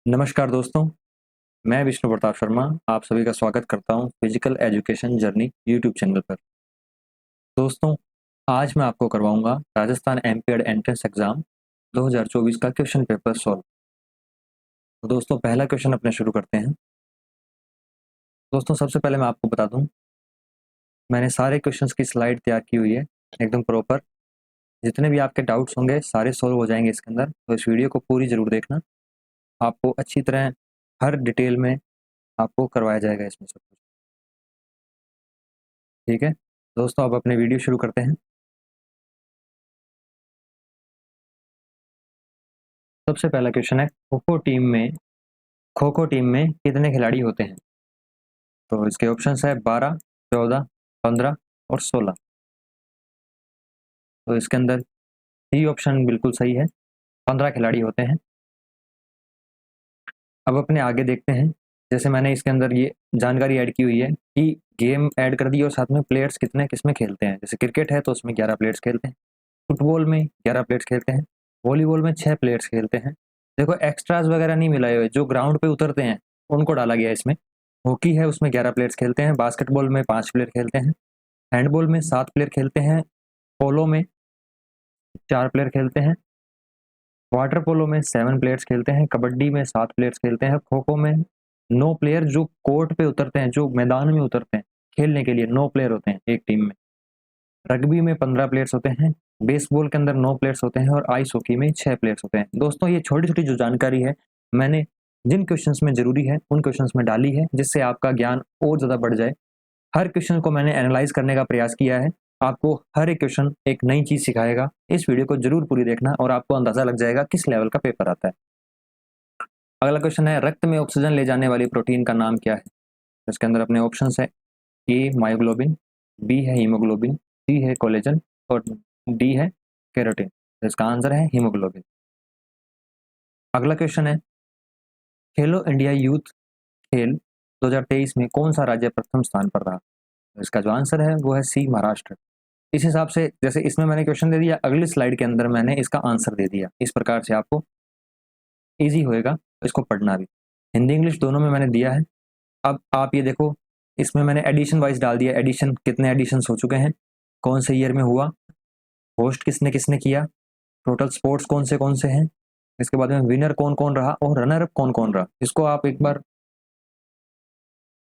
नमस्कार दोस्तों, मैं विष्णु प्रताप शर्मा आप सभी का स्वागत करता हूं physical education journey YouTube channel पर। दोस्तों, आज मैं आपको करवाऊंगा राजस्थान एमपीएड एंट्रेंस एग्जाम 2024 का क्वेश्चन पेपर सॉल्व। तो दोस्तों, पहला क्वेश्चन अपने शुरू करते हैं। दोस्तों, सबसे पहले मैं आपको बता दूं, मैंने सारे क्वेश्चंस की स्लाइड तैयार की हुई है एकदम प्रॉपर। जितने भी आपके डाउट्स होंगे सारे सॉल्व हो जाएंगे इसके अंदर, तो इस वीडियो को पूरी ज़रूर देखना। आपको अच्छी तरह हर डिटेल में आपको करवाया जाएगा इसमें सब कुछ। ठीक है दोस्तों, अब अपने वीडियो शुरू करते हैं। सबसे पहला क्वेश्चन है, खो खो टीम में कितने खिलाड़ी होते हैं? तो इसके ऑप्शंस है 12, 14, 15 और 16। तो इसके अंदर सी ऑप्शन बिल्कुल सही है, 15 खिलाड़ी होते हैं। अब अपने आगे देखते हैं। जैसे मैंने इसके अंदर ये जानकारी ऐड की हुई है कि गेम ऐड कर दी और साथ में प्लेयर्स कितने किसमें खेलते हैं। जैसे क्रिकेट है तो उसमें 11 प्लेयर्स खेलते हैं, फुटबॉल में 11 प्लेयर्स खेलते हैं, वॉलीबॉल में 6 प्लेयर्स खेलते हैं। देखो, एक्स्ट्राज वगैरह नहीं मिलाए हुए, जो ग्राउंड पे उतरते हैं उनको डाला गया इसमें। हॉकी है उसमें 11 प्लेयर्स खेलते हैं, बास्केटबॉल में 5 प्लेयर खेलते हैं, हैंडबॉल में 7 प्लेयर खेलते हैं, पोलो में 4 प्लेयर खेलते हैं, वाटर पोलो में 7 प्लेयर्स खेलते हैं, कबड्डी में 7 प्लेयर्स खेलते हैं, खो खो में 9 प्लेयर जो कोर्ट पे उतरते हैं, जो मैदान में उतरते हैं खेलने के लिए 9 प्लेयर होते हैं एक टीम में। रग्बी में 15 प्लेयर्स होते हैं, बेसबॉल के अंदर 9 प्लेयर्स होते हैं और आइस हॉकी में 6 प्लेयर्स होते हैं। दोस्तों, ये छोटी छोटी जो जानकारी है मैंने जिन क्वेश्चंस में जरूरी है उन क्वेश्चंस में डाली है, जिससे आपका ज्ञान और ज़्यादा बढ़ जाए। हर क्वेश्चन को मैंने एनालाइज करने का प्रयास किया है। आपको हर एक क्वेश्चन एक नई चीज़ सिखाएगा। इस वीडियो को जरूर पूरी देखना और आपको अंदाज़ा लग जाएगा किस लेवल का पेपर आता है। अगला क्वेश्चन है, रक्त में ऑक्सीजन ले जाने वाली प्रोटीन का नाम क्या है? इसके अंदर अपने ऑप्शंस है, ए मायोग्लोबिन, बी है हीमोग्लोबिन, सी है कोलेजन और डी है केराटिन। तो इसका आंसर है हीमोग्लोबिन। अगला क्वेश्चन है, खेलो इंडिया यूथ खेल 2023 में कौन सा राज्य प्रथम स्थान पर रहा? तो इसका जो आंसर है वो है सी महाराष्ट्र। इस हिसाब से जैसे इसमें मैंने क्वेश्चन दे दिया, अगली स्लाइड के अंदर मैंने इसका आंसर दे दिया। इस प्रकार से आपको ईजी होएगा इसको पढ़ना भी। हिंदी इंग्लिश दोनों में मैंने दिया है। अब आप ये देखो, इसमें मैंने एडिशन वाइज डाल दिया। एडिशन कितने एडिशंस हो चुके हैं, कौन से ईयर में हुआ, होस्ट किसने किसने किया, टोटल स्पोर्ट्स कौन से हैं, इसके बाद में विनर कौन कौन रहा और रनर अप कौन कौन रहा। इसको आप एक बार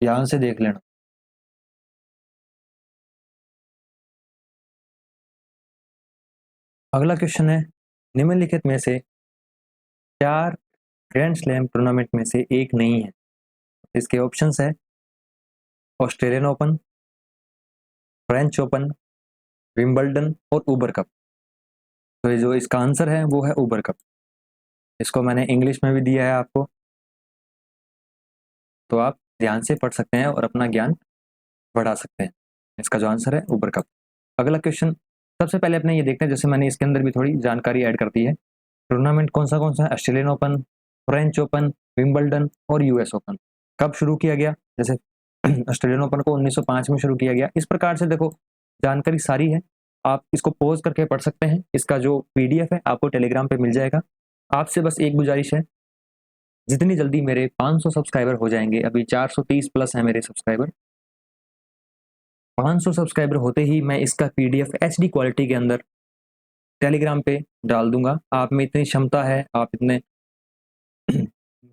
ध्यान से देख लेना। अगला क्वेश्चन है, निम्नलिखित में से 4 ग्रैंड स्लैम टूर्नामेंट में से एक नहीं है। इसके ऑप्शंस है, Australian open, French open, Wimbledon और उबर कप। तो ये जो इसका आंसर है वो है उबर कप। इसको मैंने इंग्लिश में भी दिया है आपको, तो आप ध्यान से पढ़ सकते हैं और अपना ज्ञान बढ़ा सकते हैं। इसका जो आंसर है उबर कप। अगला क्वेश्चन, सबसे पहले अपने ये देखते हैं, जैसे मैंने इसके अंदर भी थोड़ी जानकारी ऐड कर दी है। टूर्नामेंट कौन सा है? Australian open, French open, Wimbledon और यूएस ओपन। कब शुरू किया गया? जैसे ऑस्ट्रेलियन ओपन को 1905 में शुरू किया गया। इस प्रकार से देखो, जानकारी सारी है। आप इसको पॉज करके पढ़ सकते हैं। इसका जो पीडीएफ है आपको टेलीग्राम पे मिल जाएगा। आपसे बस एक गुजारिश है, जितनी जल्दी मेरे 500 सब्सक्राइबर हो जाएंगे, अभी 430 प्लस है मेरे सब्सक्राइबर, 500 सब्सक्राइबर होते ही मैं इसका पीडीएफ एचडी क्वालिटी के अंदर टेलीग्राम पे डाल दूंगा। आप में इतनी क्षमता है, आप इतने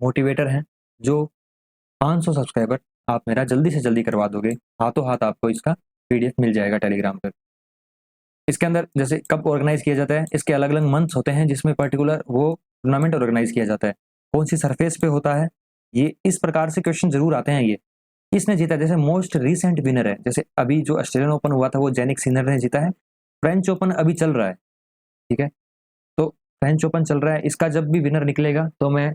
मोटिवेटर हैं, जो 500 सब्सक्राइबर आप मेरा जल्दी से जल्दी करवा दोगे। हाथों हाथ आपको इसका पीडीएफ मिल जाएगा टेलीग्राम पर। इसके अंदर जैसे कब ऑर्गेनाइज किया जाता है, इसके अलग अलग मंथ्स होते हैं जिसमें पर्टिकुलर वो टूर्नामेंट ऑर्गेनाइज किया जाता है। कौन सी सरफेस पे होता है, ये इस प्रकार से क्वेश्चन जरूर आते हैं। ये किसने जीता, जैसे मोस्ट रिसेंट विनर है, जैसे अभी जो ऑस्ट्रेलियन ओपन हुआ था वो जेनिक सिनर ने जीता है। फ्रेंच ओपन अभी चल रहा है, ठीक है, तो फ्रेंच ओपन चल रहा है। इसका जब भी विनर निकलेगा तो मैं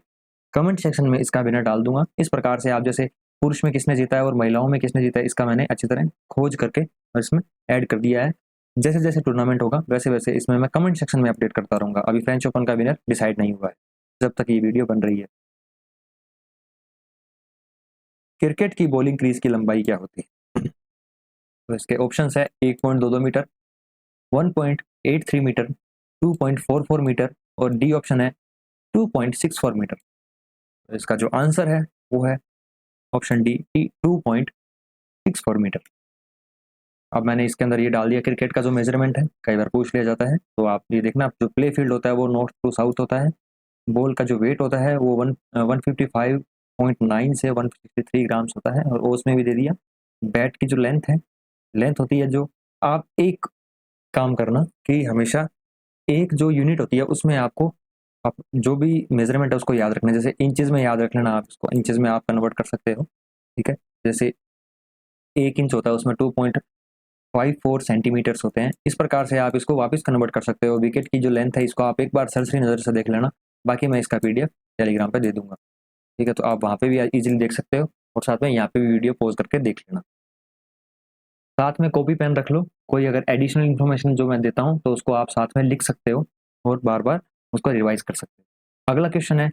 कमेंट सेक्शन में इसका विनर डाल दूंगा। इस प्रकार से आप जैसे पुरुष में किसने जीता है और महिलाओं में किसने जीता है, इसका मैंने अच्छी तरह खोज करके और इसमें ऐड कर दिया है। जैसे जैसे टूर्नामेंट होगा वैसे वैसे इसमें मैं कमेंट सेक्शन में अपडेट करता रहूंगा। अभी फ्रेंच ओपन का विनर डिसाइड नहीं हुआ है जब तक ये वीडियो बन रही है। क्रिकेट की बॉलिंग क्रीज की लंबाई क्या होती है? तो इसके ऑप्शन है 1.22 मीटर, 1.83 मीटर, 2.44 मीटर और डी ऑप्शन है 2.64 मीटर। इसका जो आंसर है वो है ऑप्शन डी 2.64 मीटर। अब मैंने इसके अंदर ये डाल दिया क्रिकेट का जो मेजरमेंट है, कई बार पूछ लिया जाता है, तो आप ये देखना जो प्ले फील्ड होता है वो नॉर्थ टू साउथ होता है, बॉल का जो वेट होता है वो 155.9 से 163 ग्राम्स होता है, और उसमें भी दे दिया। बैट की जो लेंथ होती है, जो आप एक काम करना कि हमेशा एक जो यूनिट होती है उसमें आपको आप जो भी मेजरमेंट है उसको याद रखना है। जैसे इंचेस में याद रख लेना, आप इसको इंचेस में आप कन्वर्ट कर सकते हो, ठीक है। जैसे 1 इंच होता है उसमें 2.54 सेंटीमीटर्स होते हैं, इस प्रकार से आप इसको वापस कन्वर्ट कर सकते हो। विकेट की जो लेंथ है इसको आप एक बार सरसरी नज़र से देख लेना, बाकी मैं इसका पीडीएफ टेलीग्राम पे दे दूंगा, ठीक है। तो आप वहाँ पे भी इजीली देख सकते हो, और साथ में यहाँ पे भी वीडियो पॉज करके देख लेना। साथ में कॉपी पेन रख लो, कोई अगर एडिशनल इन्फॉर्मेशन जो मैं देता हूँ तो उसको आप साथ में लिख सकते हो और बार बार उसको रिवाइज कर सकते हो। अगला क्वेश्चन है,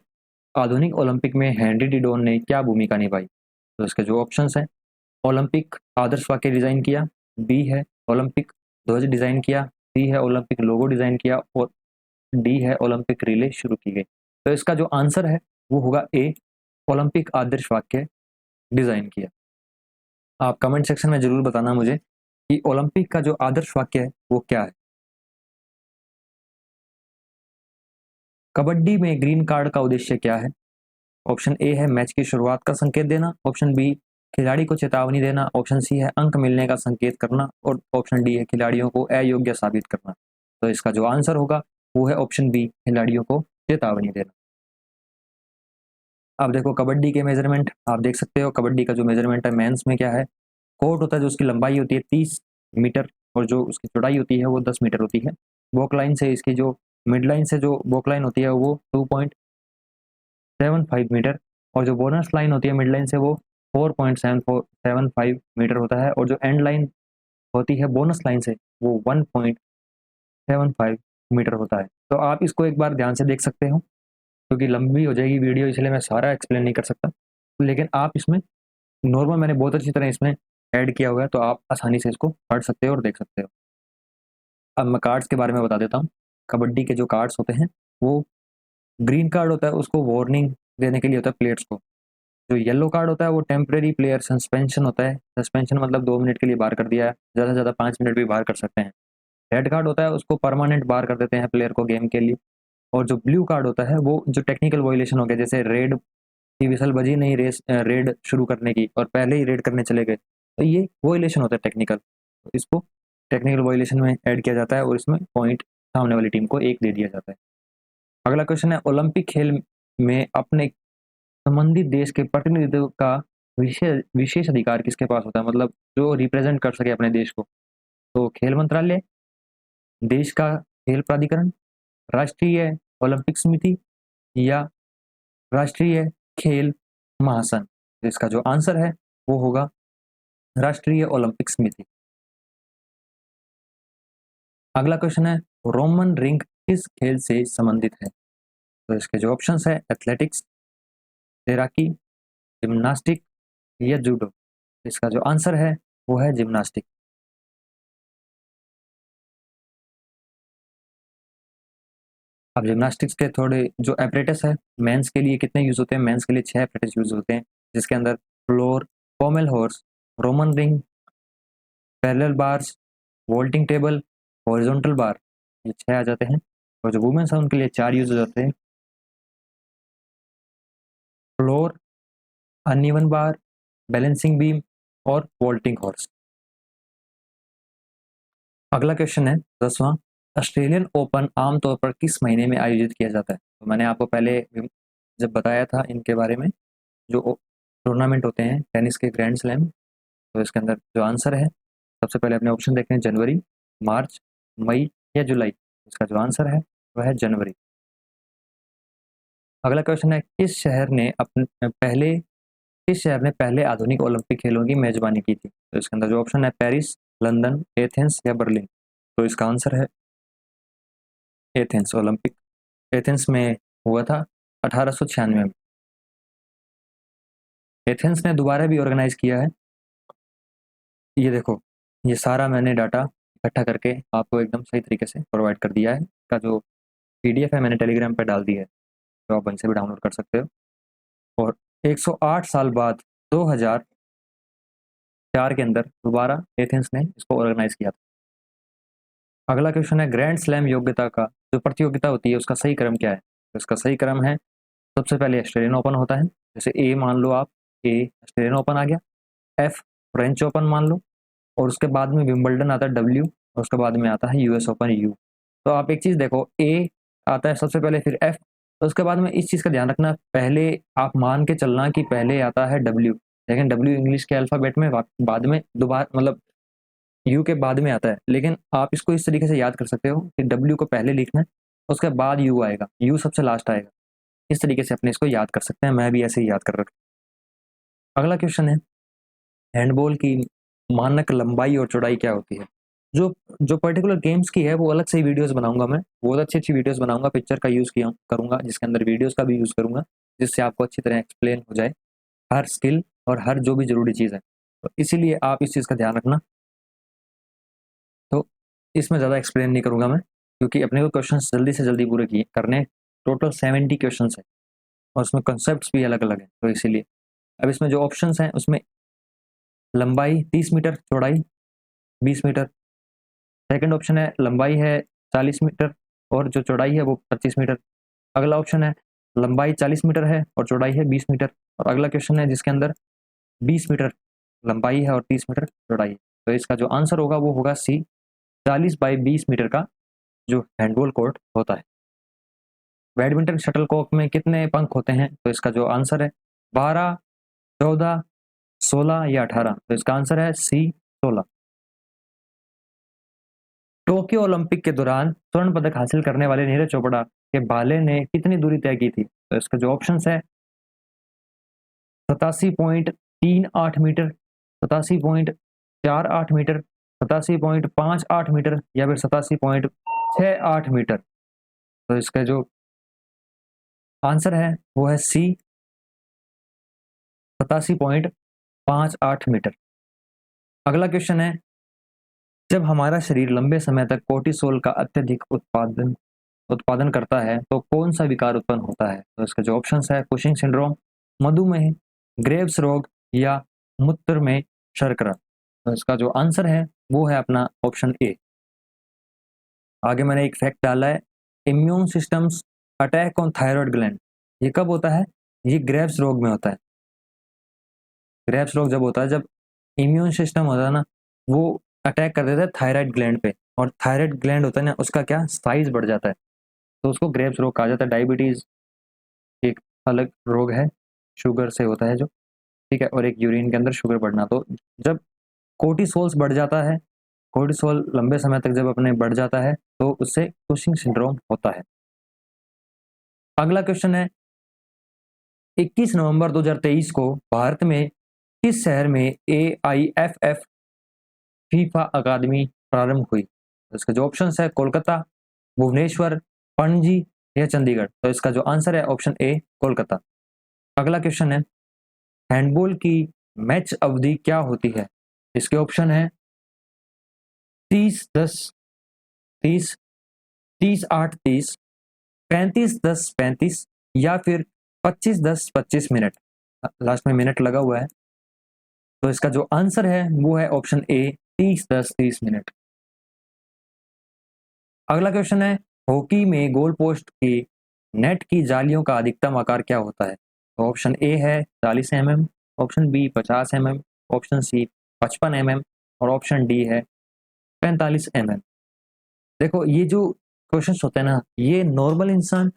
आधुनिक ओलंपिक में हेनरी डिडॉन ने क्या भूमिका निभाई? तो इसके जो ऑप्शंस हैं, ओलंपिक आदर्श वाक्य डिजाइन किया, बी है ओलंपिक ध्वज डिजाइन किया, सी है ओलंपिक लोगो डिजाइन किया, और डी है ओलंपिक रिले शुरू की गई। तो इसका जो आंसर है वो होगा ए, ओलंपिक आदर्श वाक्य डिजाइन किया। आप कमेंट सेक्शन में जरूर बताना मुझे कि ओलंपिक का जो आदर्श वाक्य है वो क्या है। कबड्डी में ग्रीन कार्ड का उद्देश्य क्या है? ऑप्शन ए है मैच की शुरुआत का संकेत देना, ऑप्शन बी खिलाड़ी को चेतावनी देना, ऑप्शन सी है अंक मिलने का संकेत करना, और ऑप्शन डी है खिलाड़ियों को अयोग्य साबित करना। तो इसका जो आंसर होगा वो है ऑप्शन बी, खिलाड़ियों को चेतावनी देना। अब देखो कबड्डी के मेजरमेंट आप देख सकते हो। कबड्डी का जो मेजरमेंट है मेंस में क्या है, कोर्ट होता है जो उसकी लंबाई होती है 30 मीटर, और जो उसकी चौड़ाई होती है वो 10 मीटर होती है। वॉक लाइन से इसकी जो मिड लाइन से जो वॉक लाइन होती है वो 2.75 मीटर, और जो बोनस लाइन होती है मिड लाइन से वो 4.75 मीटर होता है, और जो एंड लाइन होती है बोनस लाइन से वो 1.75 मीटर होता है। तो आप इसको एक बार ध्यान से देख सकते हो, क्योंकि लंबी हो जाएगी वीडियो इसलिए मैं सारा एक्सप्लेन नहीं कर सकता, लेकिन आप इसमें नॉर्मल मैंने बहुत अच्छी तरह इसमें ऐड किया हुआ है, तो आप आसानी से इसको पढ़ सकते हो और देख सकते हो। अब मैं कार्ड्स के बारे में बता देता हूँ। कबड्डी के जो कार्ड्स होते हैं वो, ग्रीन कार्ड होता है उसको वार्निंग देने के लिए होता है प्लेयर्स को। जो येलो कार्ड होता है वो टेम्परेरी प्लेयर सस्पेंशन होता है। सस्पेंशन मतलब 2 मिनट के लिए बाहर कर दिया है, ज़्यादा से ज़्यादा 5 मिनट भी बाहर कर सकते हैं। रेड कार्ड होता है उसको परमानेंट बाहर कर देते हैं प्लेयर को गेम के लिए। और जो ब्लू कार्ड होता है वो जो टेक्निकल वायलेशन हो गया, जैसे रेड की विसल बजी नहीं रेड शुरू करने की और पहले ही रेड करने चले गए, तो ये वायलेशन होता है टेक्निकल, तो इसको टेक्निकल वायलेशन में ऐड किया जाता है, और इसमें पॉइंट सामने वाली टीम को 1 दे दिया जाता है। अगला क्वेश्चन है, ओलंपिक खेल में अपने संबंधित देश के प्रतिनिधित्व का विशेष विशेष अधिकार किसके पास होता है, मतलब जो रिप्रेजेंट कर सके अपने देश को? तो खेल मंत्रालय, देश का खेल प्राधिकरण, राष्ट्रीय ओलंपिक समिति, या राष्ट्रीय खेल महासंघ। इसका जो आंसर है वो होगा राष्ट्रीय ओलंपिक समिति। अगला क्वेश्चन है, रोमन रिंग किस खेल से संबंधित है? तो इसके जो ऑप्शंस है, एथलेटिक्स, तैराकी, जिम्नास्टिक, या जूडो। इसका जो आंसर है वो है जिम्नास्टिक। अब जिम्नास्टिक्स के थोड़े जो एपरेटस है, मेंस के लिए कितने यूज होते हैं? मेंस के लिए 6 एपरेटस यूज होते हैं, जिसके अंदर floor, pommel horse, Roman ring, parallel bars, vaulting table, horizontal bar, ये 6 आ जाते हैं। और जो वुमेन्स है उनके लिए 4 यूज हो जाते हैं, फ्लोर, अनइवन बार, बैलेंसिंग बीम, और वोल्टिंग हॉर्स। अगला क्वेश्चन है 10वां, ऑस्ट्रेलियन ओपन आमतौर पर किस महीने में आयोजित किया जाता है? तो मैंने आपको पहले जब बताया था इनके बारे में, जो टूर्नामेंट होते हैं टेनिस के ग्रैंड स्लैम, तो इसके अंदर जो आंसर है, सबसे पहले अपने ऑप्शन देखते हैं, जनवरी, मार्च, मई, या जुलाई। इसका जो आंसर है वह है जनवरी। अगला क्वेश्चन है, किस शहर ने पहले आधुनिक ओलंपिक खेलों की मेजबानी की थी? तो इसके अंदर जो ऑप्शन है, पेरिस, लंदन, एथेंस, या बर्लिन। तो इसका आंसर है एथेंस। ओलंपिक एथेंस में हुआ था 1896 में। एथेंस ने दोबारा भी ऑर्गेनाइज किया है। ये देखो, ये सारा मैंने डाटा इकट्ठा करके आपको एकदम सही तरीके से प्रोवाइड कर दिया है। इसका जो पीडीएफ है मैंने टेलीग्राम पर डाल दिया है, तो आप वहीं से भी डाउनलोड कर सकते हो। 108 साल बाद 2004 के अंदर दोबारा एथेंस ने इसको ऑर्गेनाइज किया था। अगला क्वेश्चन है, ग्रैंड स्लैम योग्यता का जो प्रतियोगिता होती है उसका सही क्रम क्या है? तो इसका सही क्रम है, सबसे पहले ऑस्ट्रेलियन ओपन होता है, जैसे ए मान लो आप, ए ऑस्ट्रेलियन ओपन आ गया, एफ फ्रेंच ओपन मान लो, और उसके बाद में विंबलडन आता है डब्ल्यू, और उसके बाद में आता है यूएस ओपन यू। तो आप एक चीज़ देखो, ए आता है सबसे पहले, फिर एफ, तो उसके बाद में इस चीज़ का ध्यान रखना, पहले आप मान के चलना कि पहले आता है डब्ल्यू, लेकिन डब्ल्यू इंग्लिश के अल्फ़ाबेट में बाद में दोबारा मतलब यू के बाद में आता है, लेकिन आप इसको इस तरीके से याद कर सकते हो कि डब्ल्यू को पहले लिखना है, उसके बाद यू आएगा, यू सबसे लास्ट आएगा। इस तरीके से अपने इसको याद कर सकते हैं, मैं भी ऐसे ही याद कर रखा। अगला क्वेश्चन है, हैंडबॉल की मानक लंबाई और चौड़ाई क्या होती है? जो जो पर्टिकुलर गेम्स की है वो अलग से ही वीडियोस बनाऊंगा, मैं बहुत अच्छी अच्छी वीडियोस बनाऊंगा, पिक्चर का यूज़ किया करूंगा, जिसके अंदर वीडियोस का भी यूज़ करूंगा, जिससे आपको अच्छी तरह एक्सप्लेन हो जाए हर स्किल और हर जो भी ज़रूरी चीज़ है। तो इसीलिए आप इस चीज़ का ध्यान रखना। तो इसमें ज़्यादा एक्सप्लेन नहीं करूंगा मैं, क्योंकि अपने को क्वेश्चन जल्दी से जल्दी पूरे किए करने, टोटल 70 क्वेश्चन है और उसमें कंसेप्ट भी अलग अलग है, तो इसीलिए अब इसमें जो ऑप्शन हैं उसमें लंबाई 30 मीटर, चौड़ाई 20 मीटर। सेकंड ऑप्शन है लंबाई है 40 मीटर और जो चौड़ाई है वो 25 मीटर। अगला ऑप्शन है लंबाई 40 मीटर है और चौड़ाई है 20 मीटर। और अगला क्वेश्चन है जिसके अंदर 20 मीटर लंबाई है और 30 मीटर चौड़ाई है। तो इसका जो आंसर होगा वो होगा सी, 40 बाई 20 मीटर का जो हैंडबॉल कोर्ट होता है। बैडमिंटन शटलकॉक में कितने पंख होते हैं? तो इसका जो आंसर है 12, 14, 16 या 18। तो इसका आंसर है सी, 16। टोक्यो ओलंपिक के दौरान स्वर्ण पदक हासिल करने वाले नीरज चोपड़ा के भाले ने कितनी दूरी तय की थी? तो इसका जो ऑप्शन है 87.38 मीटर, 87.48 मीटर, 87.58 मीटर या फिर 87.68 मीटर। तो इसका जो आंसर है वो है सी, 87.58 मीटर। अगला क्वेश्चन है, जब हमारा शरीर लंबे समय तक कोर्टिसोल का अत्यधिक उत्पादन करता है तो कौन सा विकार उत्पन्न होता है? तो इसके जो ऑप्शंस है कुशिंग सिंड्रोम, मधुमेह, ग्रेव्स रोग या मूत्र में शर्करा। तो इसका जो आंसर है वो है अपना ऑप्शन ए। आगे मैंने एक फैक्ट डाला है, immune systems attack on thyroid gland, ये कब होता है? ये ग्रेव्स रोग में होता है। ग्रेव्स रोग जब होता है, जब इम्यून सिस्टम होता है ना, वो अटैक कर देता है थायराइड ग्लैंड पे, और थायराइड ग्लैंड होता है ना उसका क्या साइज बढ़ जाता है, तो उसको ग्रेव्स रोग कहा जाता है। डायबिटीज एक अलग रोग है, शुगर से होता है जो, ठीक है, और एक यूरिन के अंदर शुगर बढ़ना। तो जब कोर्टिसोल्स बढ़ जाता है, कोर्टिसोल लंबे समय तक जब अपने बढ़ जाता है तो उससे कुशिंग सिंड्रोम होता है। अगला क्वेश्चन है, 21 नवंबर 2023 को भारत में किस शहर में AIFF फीफा अकादमी प्रारंभ हुई? तो इसका जो ऑप्शन है कोलकाता, भुवनेश्वर, पणजी या चंडीगढ़। तो इसका जो आंसर है ऑप्शन ए, कोलकाता। अगला क्वेश्चन है, हैंडबॉल की मैच अवधि क्या होती है? इसके ऑप्शन है 30-10, 30, 30-8, 30, 35-10, 35 या फिर 25-10, 25 मिनट। लास्ट में मिनट लगा हुआ है, तो इसका जो आंसर है वो है ऑप्शन ए, 30-10, 30 मिनट। अगला क्वेश्चन है, हॉकी में गोल पोस्ट की नेट की जालियों का अधिकतम आकार क्या होता है? तो ऑप्शन ए है 40 mm, option B 50 mm, option C 55 mm और ऑप्शन डी है 45 mm। देखो ये जो क्वेश्चन होते हैं ना, ये नॉर्मल इंसान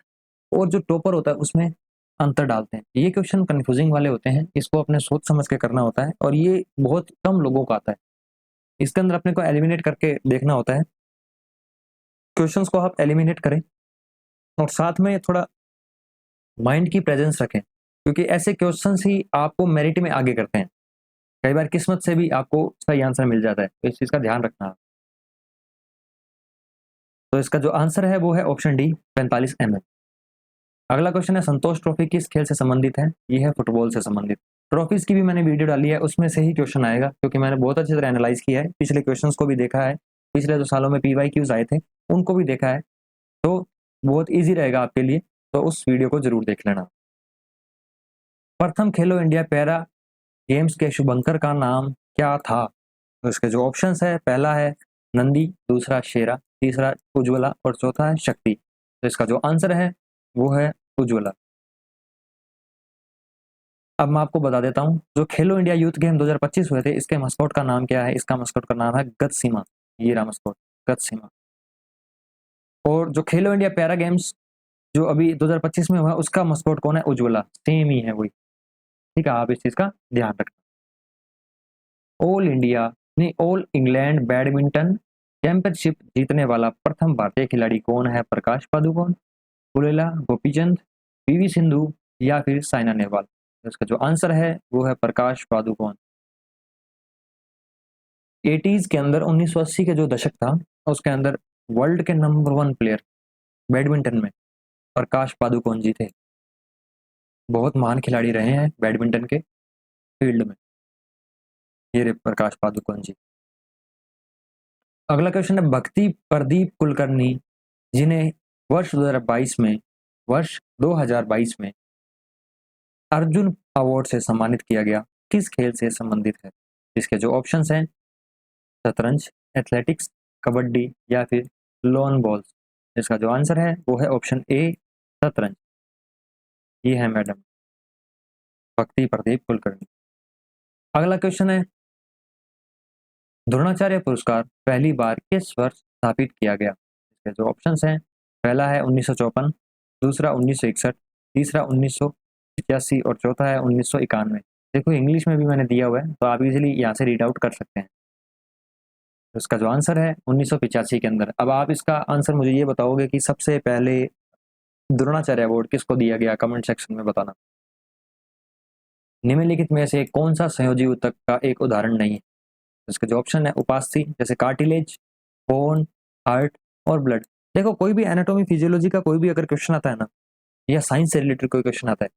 और जो टॉपर होता है उसमें अंतर डालते हैं। ये क्वेश्चन कंफ्यूजिंग वाले होते हैं, इसको अपने सोच समझ के करना होता है और ये बहुत कम लोगों को आता है। इसके अंदर अपने को एलिमिनेट करके देखना होता है, क्वेश्चंस को आप एलिमिनेट करें और साथ में थोड़ा माइंड की प्रेजेंस रखें, क्योंकि ऐसे क्वेश्चंस ही आपको मेरिट में आगे करते हैं। कई बार किस्मत से भी आपको सही आंसर मिल जाता है, तो इस चीज़ का ध्यान रखना। तो इसका जो आंसर है वो है ऑप्शन डी, 45 mm। अगला क्वेश्चन है, संतोष ट्रॉफी किस खेल से संबंधित है? ये है फुटबॉल से संबंधित। ट्रॉफीज की भी मैंने वीडियो डाली है, उसमें से ही क्वेश्चन आएगा, क्योंकि मैंने बहुत अच्छी तरह एनालाइज किया है, पिछले क्वेश्चंस को भी देखा है, पिछले जो सालों में PYQs आए थे उनको भी देखा है, तो बहुत ईजी रहेगा आपके लिए, तो उस वीडियो को जरूर देख लेना। प्रथम खेलो इंडिया पैरा गेम्स के शुभंकर का नाम क्या था? तो इसके जो ऑप्शंस है, पहला है नंदी, दूसरा शेरा, तीसरा उज्ज्वला और चौथा है शक्ति। तो इसका जो आंसर है वो है उज्ज्वला। अब मैं आपको बता देता हूँ, जो खेलो इंडिया यूथ गेम 2025 हुए थे, इसके मस्कॉट का नाम क्या है? इसका मस्कॉट का नाम है गतसीमा। ये रहा मस्कॉट, गतसीमा। और जो खेलो इंडिया पैरा गेम्स जो अभी 2025 में हुआ, उसका मस्कॉट कौन है? उज्ज्वला। सेम ही है वही। ठीक है, आप इस चीज का ध्यान रखना। ऑल इंडिया नहीं, ऑल इंग्लैंड बैडमिंटन चैंपियनशिप जीतने वाला प्रथम भारतीय खिलाड़ी कौन है? प्रकाश पादुकोण, पुलेला, गोपीचंद, पीवी सिंधु या फिर साइना नेहवाल। तो इसका जो आंसर है वो है प्रकाश पादुकोण। 80s के अंदर 1980 के जो दशक था, उसके अंदर वर्ल्ड के नंबर 1 प्लेयर बैडमिंटन में प्रकाश पादुकोण जी थे। बहुत महान खिलाड़ी रहे हैं बैडमिंटन के फील्ड में, ये रहे प्रकाश पादुकोण जी। अगला क्वेश्चन है भक्ति प्रदीप कुलकर्णी, जिन्हें वर्ष 2022 में अर्जुन अवार्ड से सम्मानित किया गया, किस खेल से संबंधित है? इसके जो ऑप्शंस हैं, शतरंज, एथलेटिक्स, कबड्डी या फिर लॉन बॉल्स। इसका जो आंसर है वो है ऑप्शन ए, शतरंज। ये है मैडम भक्ति प्रदीप कुलकर्णी। अगला क्वेश्चन है द्रोणाचार्य पुरस्कार पहली बार किस वर्ष स्थापित किया गया? इसके जो ऑप्शंस हैं, पहला है 1954, दूसरा 1961, तीसरा 1985 और चौथा है 1991। देखो इंग्लिश में भी मैंने दिया हुआ है, तो आप इजीली यहाँ से रीड आउट कर सकते हैं। तो इसका जो आंसर है 1985 के अंदर। अब आप इसका आंसर मुझे ये बताओगे कि सबसे पहले द्रोणाचार्य अवार्ड किसको दिया गया, कमेंट सेक्शन में बताना। निम्नलिखित में से कौन सा संयोजी ऊतक का एक उदाहरण नहीं है? तो इसका जो ऑप्शन है उपास्थि, जैसे कार्टिलेज, बोन, हार्ट और ब्लड। देखो कोई भी एनाटॉमी फिजियोलॉजी का कोई भी अगर क्वेश्चन आता है ना, या साइंस से रिलेटेड कोई क्वेश्चन आता है,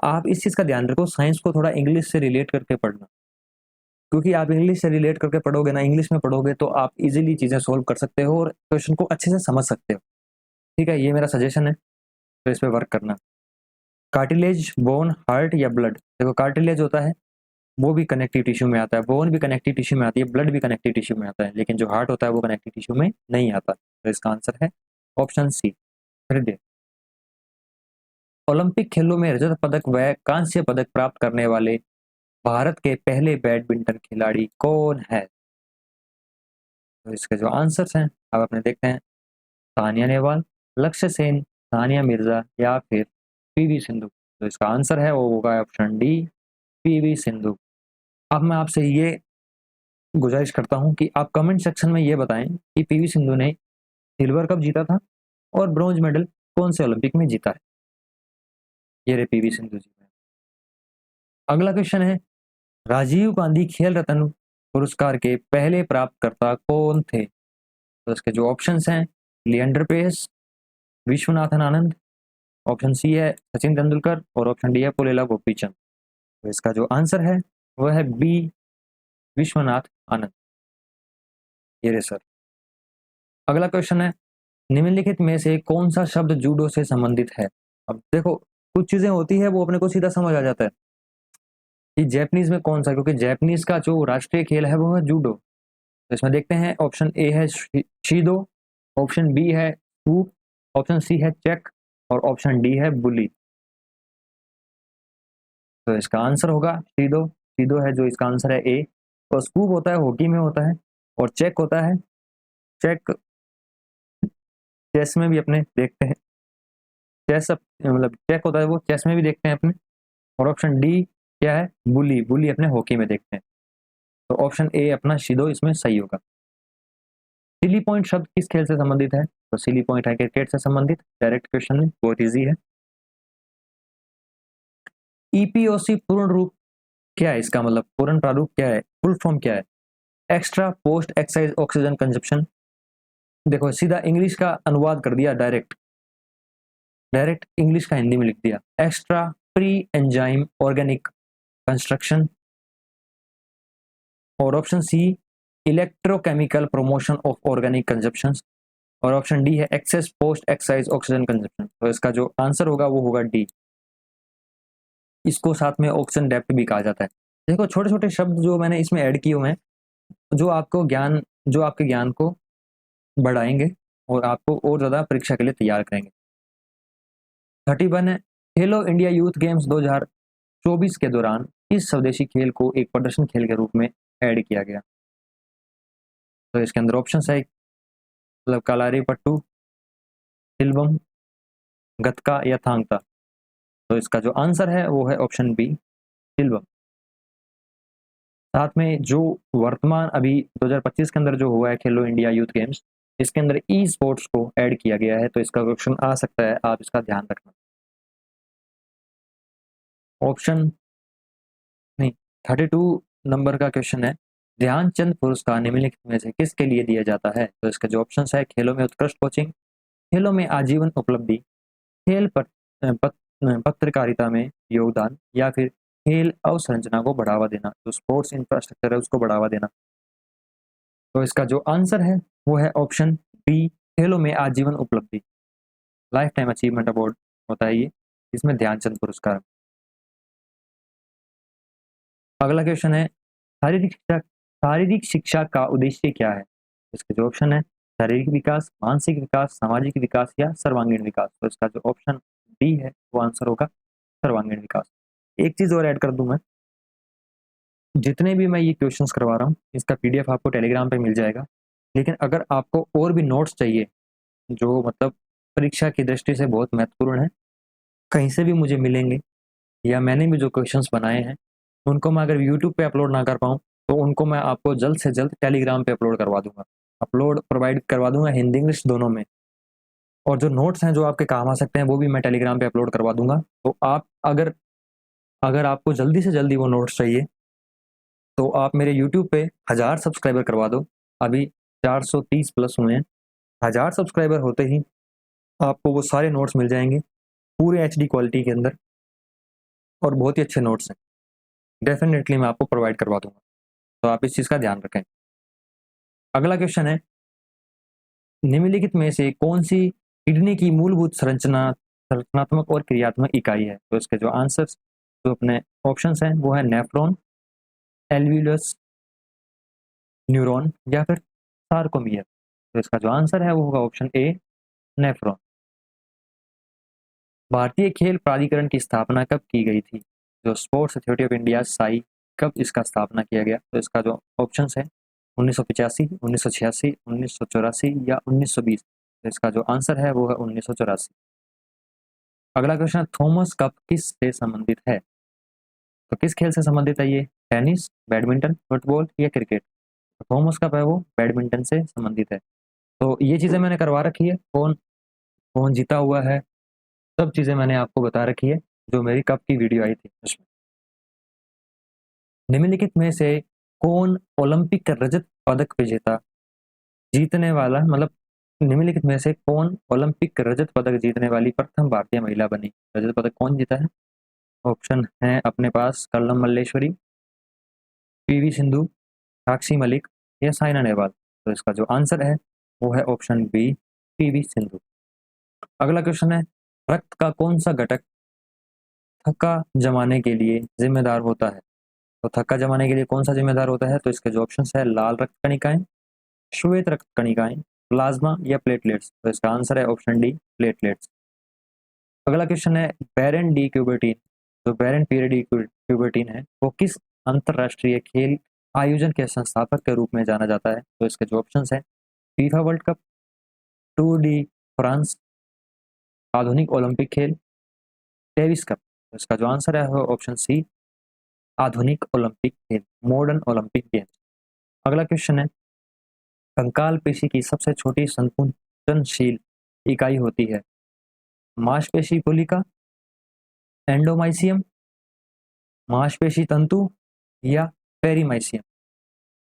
आप इस चीज का ध्यान रखो, साइंस को थोड़ा इंग्लिश से रिलेट करके पढ़ना। क्योंकि आप इंग्लिश से रिलेट करके पढ़ोगे ना, इंग्लिश में पढ़ोगे तो आप इजीली चीजें सोल्व कर सकते हो और क्वेश्चन को अच्छे से समझ सकते हो। ठीक है, ये मेरा सजेशन है, तो इस पर वर्क करना। कार्टिलेज, बोन, हार्ट या ब्लड। देखो कार्टिलेज होता है वो भी कनेक्टिव टिश्यू में आता है, बोन भी कनेक्टिव टिश्यू में आती है, ब्लड भी कनेक्टिव टिश्यू में आता है, लेकिन जो हार्ट होता है वो कनेक्टिव टिश्यू में नहीं आता। तो इसका आंसर है ऑप्शन सी, हृदय। ओलंपिक खेलों में रजत पदक व कांस्य पदक प्राप्त करने वाले भारत के पहले बैडमिंटन खिलाड़ी कौन है? तो इसके जो आंसर्स हैं अब अपने देखते हैं, सानिया नेहवाल, लक्ष्य सेन, सानिया मिर्जा या फिर पीवी सिंधु। तो इसका आंसर है वो होगा ऑप्शन डी, पीवी सिंधु। अब मैं आपसे ये गुजारिश करता हूं कि आप कमेंट सेक्शन में ये बताएं कि पीवी सिंधु ने सिल्वर कब जीता था और ब्रॉन्ज मेडल कौन से ओलंपिक में जीता है। ये रहे पीवी सिंधु जी। अगला क्वेश्चन है राजीव गांधी खेल रत्न पुरस्कार के पहले प्राप्तकर्ता कौन थे? तो इसके जो ऑप्शंस हैं, Leander pace, Viswanathan Anand, option C है सचिन तेंदुलकर और ऑप्शन डी है पुलेला गोपीचंद। तो इसका जो आंसर है वह है बी, विश्वनाथ आनंद। ये रे सर। अगला क्वेश्चन है निम्नलिखित में से कौन सा शब्द जूडो से संबंधित है? अब देखो कुछ चीजें होती है वो अपने को सीधा समझ आ जाता है कि जैपनीज में कौन सा, क्योंकि जैपनीज का जो राष्ट्रीय खेल है वो है जूडो। तो इसमें देखते हैं, ऑप्शन ए है शीदो, ऑप्शन बी है स्कूप, ऑप्शन सी है चेक और ऑप्शन डी है बुली। तो इसका आंसर होगा शीदो। शीदो है जो इसका आंसर है ए। और स्कूप होता है हॉकी में होता है, और चेक होता है, चेक चेस में भी अपने देखते हैं, चेस मतलब चेक होता है वो चेस में भी देखते हैं अपने। और ऑप्शन डी क्या है, बुली, बुली अपने हॉकी में देखते हैं। तो ऑप्शन ए अपना शीदो इसमें सही होगा। सिली पॉइंट शब्द किस खेल से संबंधित है? तो सिली पॉइंट है क्रिकेट से संबंधित। डायरेक्ट क्वेश्चन है, बहुत इजी है। ईपीओसी पूर्ण रूप क्या है? इसका मतलब पूर्ण प्रारूप क्या है, फुल फॉर्म क्या है? Extra post exercise oxygen consumption. देखो सीधा इंग्लिश का अनुवाद कर दिया, डायरेक्ट डायरेक्ट इंग्लिश का हिंदी में लिख दिया, extra pre enzyme organic construction. और option C electrochemical promotion of organic consumption. और ऑप्शन डी है excess post exercise oxygen consumption. तो इसका जो आंसर होगा वो होगा डी, इसको साथ में ऑप्शन डेप्थ भी कहा जाता है। देखो छोटे छोटे शब्द जो मैंने इसमें ऐड किए हुए हैं, जो आपके ज्ञान को बढ़ाएंगे और आपको और ज़्यादा परीक्षा के लिए तैयार करेंगे। 31 है, खेलो इंडिया यूथ गेम्स 2024 के दौरान इस स्वदेशी खेल को एक प्रदर्शन खेल के रूप में ऐड किया गया। तो इसके अंदर ऑप्शन है मतलब कलारी पट्टू, सिल्वम, गतका या थांगता। तो इसका जो आंसर है वो है ऑप्शन बी, सिल्वम। साथ में जो वर्तमान अभी 2025 के अंदर जो हुआ है खेलो इंडिया यूथ गेम्स, इसके अंदर ई स्पोर्ट्स को ऐड किया गया है, तो इसका क्वेश्चन आ सकता है, आप इसका ध्यान रखना। ऑप्शन नहीं, 32 नंबर का क्वेश्चन है, ध्यानचंद पुरस्कार निम्नलिखित में से किसके लिए दिया जाता है? तो इसका जो ऑप्शन है, खेलों में उत्कृष्ट कोचिंग, खेलों में आजीवन उपलब्धि, खेल पत्रकारिता में योगदान, या फिर खेल अवसंरचना को बढ़ावा देना, जो स्पोर्ट्स इंफ्रास्ट्रक्चर है उसको बढ़ावा देना। तो इसका जो आंसर है वो है ऑप्शन बी, खेलों में आजीवन उपलब्धि, लाइफ टाइम अचीवमेंट अवार्ड होता है ये, इसमें ध्यानचंद पुरस्कार। अगला क्वेश्चन है, शारीरिक शिक्षा का उद्देश्य क्या है? इसके जो ऑप्शन है, शारीरिक विकास, मानसिक विकास, सामाजिक विकास या सर्वांगीण विकास। तो इसका जो ऑप्शन डी है वो आंसर होगा सर्वांगीण विकास। एक चीज और ऐड कर दूं मैं, जितने भी मैं ये क्वेश्चंस करवा रहा हूँ इसका पीडीएफ आपको टेलीग्राम पे मिल जाएगा, लेकिन अगर आपको और भी नोट्स चाहिए जो मतलब परीक्षा की दृष्टि से बहुत महत्वपूर्ण है, कहीं से भी मुझे मिलेंगे, या मैंने भी जो क्वेश्चंस बनाए हैं उनको मैं अगर यूट्यूब पे अपलोड ना कर पाऊँ तो उनको मैं आपको जल्द से जल्द टेलीग्राम पे अपलोड करवा दूंगा, अपलोड प्रोवाइड करवा दूंगा हिंदी इंग्लिश दोनों में। और जो नोट्स हैं जो आपके काम आ सकते हैं वो भी मैं टेलीग्राम पे अपलोड करवा दूंगा। तो आप अगर अगर आपको जल्दी से जल्दी वो नोट्स चाहिए तो आप मेरे यूट्यूब पे 1000 सब्सक्राइबर करवा दो, अभी 430 प्लस हुए हैं। 1000 सब्सक्राइबर होते ही आपको वो सारे नोट्स मिल जाएंगे पूरे एचडी क्वालिटी के अंदर, और बहुत ही अच्छे नोट्स हैं, डेफिनेटली मैं आपको प्रोवाइड करवा दूंगा, तो आप इस चीज़ का ध्यान रखें। अगला क्वेश्चन है, निम्नलिखित में से कौन सी किडनी की मूलभूत संरचनात्मक और क्रियात्मक इकाई है? तो इसके जो आंसर्स जो अपने ऑप्शंस हैं वो है नेफ्रॉन, एल्वियस, न्यूरॉन या फिर सार्कोमियर। तो इसका जो आंसर है वो होगा ऑप्शन ए, नेफ्रॉन। भारतीय खेल प्राधिकरण की स्थापना कब की गई थी? जो sports authority of India Sai, कब इसका स्थापना किया गया? तो इसका जो ऑप्शंस है 1985, 1986, 1984 या 1920। तो इसका जो आंसर है वो है 1984। अगला क्वेश्चन, थॉमस कप किस से संबंधित है? तो किस खेल से संबंधित है ये? टेनिस, बैडमिंटन, फुटबॉल या क्रिकेट? तो थॉमस कप है वो बैडमिंटन से संबंधित है। तो ये चीज़ें मैंने करवा रखी है, कौन कौन जीता हुआ है, सब चीज़ें मैंने आपको बता रखी है जो मेरी कप की वीडियो आई थी उसमें। निम्नलिखित में से कौन ओलंपिक रजत पदक विजेता जीतने वाला मतलब निम्नलिखित में से कौन ओलंपिक रजत पदक जीतने वाली प्रथम भारतीय महिला बनी? रजत पदक कौन जीता है? ऑप्शन है अपने पास, कर्नल मल्लेश्वरी, पीवी सिंधु, साक्षी मलिक या साइना नेहवाल। तो इसका जो आंसर है वो है ऑप्शन बी, पीवी सिंधु। अगला क्वेश्चन है, रक्त का कौन सा घटक थक्का जमाने के लिए जिम्मेदार होता है? तो थक्का जमाने के लिए कौन सा जिम्मेदार होता है? तो इसके जो ऑप्शन है, लाल रक्त कणिकाएं, श्वेत रक्त कणिकाएं, प्लाज्मा या प्लेटलेट्स। तो इसका आंसर है ऑप्शन डी, प्लेटलेट्स। अगला क्वेश्चन है, बैरन डी क्यूबर्टीन, जो बैरन पीरियड डी क्यूबर्टीन है वो किस अंतरराष्ट्रीय खेल आयोजन के संस्थापक के रूप में जाना जाता है? तो इसके जो ऑप्शन है, FIFA world cup, Tour de France, आधुनिक ओलंपिक खेल, डेविस कप। तो इसका जो आंसर है वो ऑप्शन सी, आधुनिक ओलंपिक खेल, मॉडर्न ओलंपिक गेम्स। अगला क्वेश्चन है, कंकाल पेशी की सबसे छोटी संकुचनशील इकाई होती है? मांसपेशी पुलिका, एंडोमाइसियम, मांसपेशी तंतु या पेरीमाइसियम।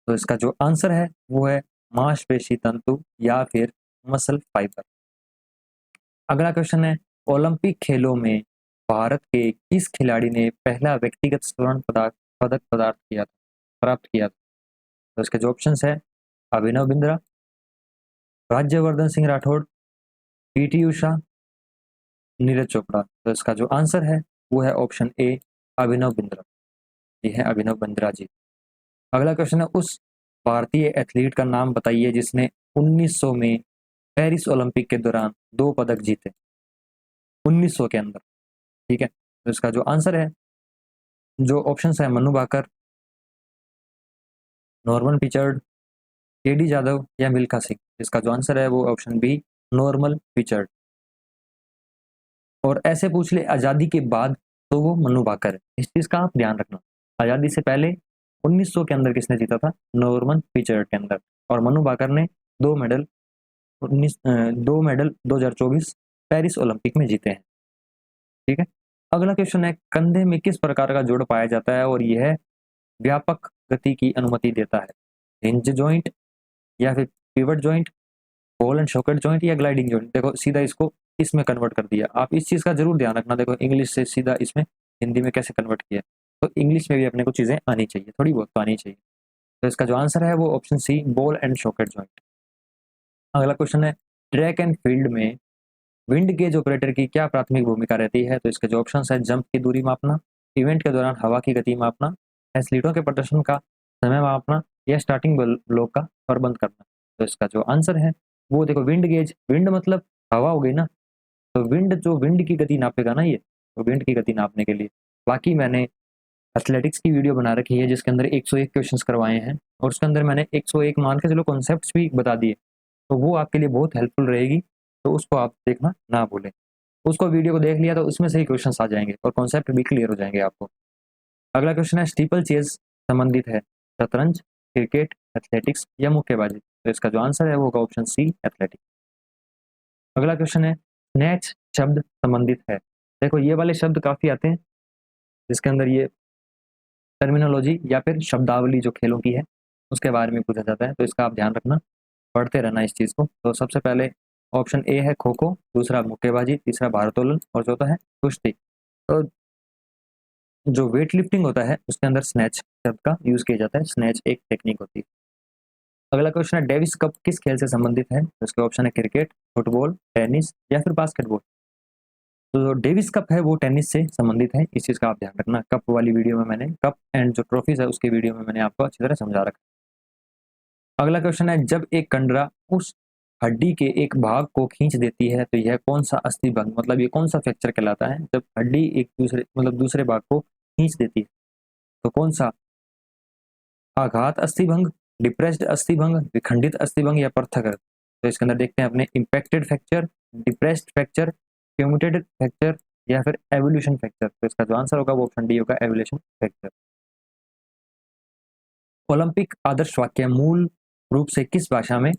तो इसका जो आंसर है वो है मांसपेशी तंतु या फिर मसल फाइबर। अगला क्वेश्चन है, ओलंपिक खेलों में भारत के किस खिलाड़ी ने पहला व्यक्तिगत स्वर्ण पदक प्राप्त किया था? तो इसके जो ऑप्शन है, अभिनव बिंद्रा, राज्यवर्धन सिंह राठौड़, पीटी उषा, नीरज चोपड़ा। तो इसका जो आंसर है वो है ऑप्शन ए, अभिनव बिंद्रा, ये है अभिनव बिंद्रा जी। अगला क्वेश्चन है, उस भारतीय एथलीट का नाम बताइए जिसने 1900 में पेरिस ओलंपिक के दौरान 2 पदक जीते, 1900 के अंदर। ठीक है, तो इसका जो आंसर है, जो ऑप्शन है, मनु भाकर, नॉर्मन पिचर्ड, केडी जाधव या मिल्खा सिंह। इसका जो आंसर है वो ऑप्शन बी, नॉर्मल पिचर्ड। और ऐसे पूछ ले आज़ादी के बाद तो वो मनु भाकर है। इस चीज़ का आप ध्यान रखना। आज़ादी से पहले 1900 के अंदर किसने जीता था? नॉर्मन पिचर्ड के अंदर। और मनु भाकर ने 2 मेडल 2024 पेरिस ओलंपिक में जीते हैं। ठीक है, अगला क्वेश्चन है, कंधे में किस प्रकार का जोड़ पाया जाता है और यह व्यापक गति की अनुमति देता है? हिंज जॉइंट या फिर pivot joint, ball and socket joint या ग्लाइडिंग जॉइंट। देखो सीधा इसको इसमें कन्वर्ट कर दिया। आप इस चीज़ का जरूर ध्यान रखना। देखो इंग्लिश से सीधा इसमें हिंदी में कैसे कन्वर्ट किया, तो इंग्लिश में भी अपने को चीज़ें आनी चाहिए, थोड़ी बहुत तो आनी चाहिए। तो इसका जो आंसर है वो option C, ball and socket joint. अगला क्वेश्चन है, ट्रैक एंड फील्ड में विंड गेज ऑपरेटर की क्या प्राथमिक भूमिका रहती है? तो इसके जो ऑप्शन है, जंप की दूरी मापना, इवेंट के दौरान हवा की गति मापना, एथलीटों के प्रदर्शन का समय मापना या स्टार्टिंग ब्लॉक का प्रबंध करना। तो इसका जो आंसर है वो देखो, विंड गेज, विंड मतलब हवा हो गई ना, तो विंड, जो विंड की गति नापेगा ना ये, तो विंड की गति नापने के लिए। बाकी मैंने एथलेटिक्स की वीडियो बना रखी है जिसके अंदर 101 क्वेश्चंस करवाए हैं और उसके अंदर मैंने 101 मान के चलो कॉन्सेप्ट्स भी बता दिए, तो वो आपके लिए बहुत हेल्पफुल रहेगी। तो उसको आप देखना ना भूलें। उसको वीडियो को देख लिया तो उसमें से ही क्वेश्चंस आ जाएंगे और कॉन्सेप्ट भी क्लियर हो जाएंगे आपको। अगला क्वेश्चन है, स्टीपल चेज संबंधित है शतरंज, क्रिकेट, एथलेटिक्स या मुक्केबाजी। तो इसका जो आंसर है वो होगा ऑप्शन सी, एथलेटिक्स। अगला क्वेश्चन है, स्नैच शब्द संबंधित है। देखो ये वाले शब्द काफी आते हैं जिसके अंदर ये टर्मिनोलॉजी या फिर शब्दावली जो खेलों की है उसके बारे में पूछा जाता है, तो इसका आप ध्यान रखना, पढ़ते रहना इस चीज़ को। तो सबसे पहले ऑप्शन ए है खो खो, दूसरा मुक्केबाजी, तीसरा भारोत्तोलन और चौथा है कुश्ती। तो जो वेट लिफ्टिंग होता है उसके अंदर स्नैच शब्द का यूज किया जाता है। स्नैच एक टेक्निक होती है। अगला क्वेश्चन है, डेविस कप किस खेल से संबंधित है? तो इसके ऑप्शन है क्रिकेट, फुटबॉल, टेनिस या फिर बास्केटबॉल। तो जो डेविस कप है वो टेनिस से संबंधित है, इस चीज़ का आप ध्यान रखना। कप वाली वीडियो में मैंने, कप एंड जो ट्रॉफीज है उसकी वीडियो में मैंने आपको अच्छी तरह समझा रखा। अगला क्वेश्चन है, जब एक कंडरा उस हड्डी के एक भाग को खींच देती है तो यह कौन सा अस्थि भंग, मतलब ये कौन सा फ्रैक्चर कहलाता है? जब हड्डी एक दूसरे, मतलब दूसरे भाग को खींच देती है तो कौन सा? आघात अस्थि भंग, डिप्रेस्ड अस्थि भंग, विखंडित अस्थि भंग या पृथक? तो इसके अंदर देखते हैं अपने, impacted fracture, depressed fracture, comminuted fracture या फिर एवोल्यूशन फ्रैक्चर। तो इसका जो आंसर होगा वो ऑप्शन डी होगा, एवोल्यूशन फ्रैक्चर। ओलंपिक आदर्श वाक्य मूल रूप से किस भाषा में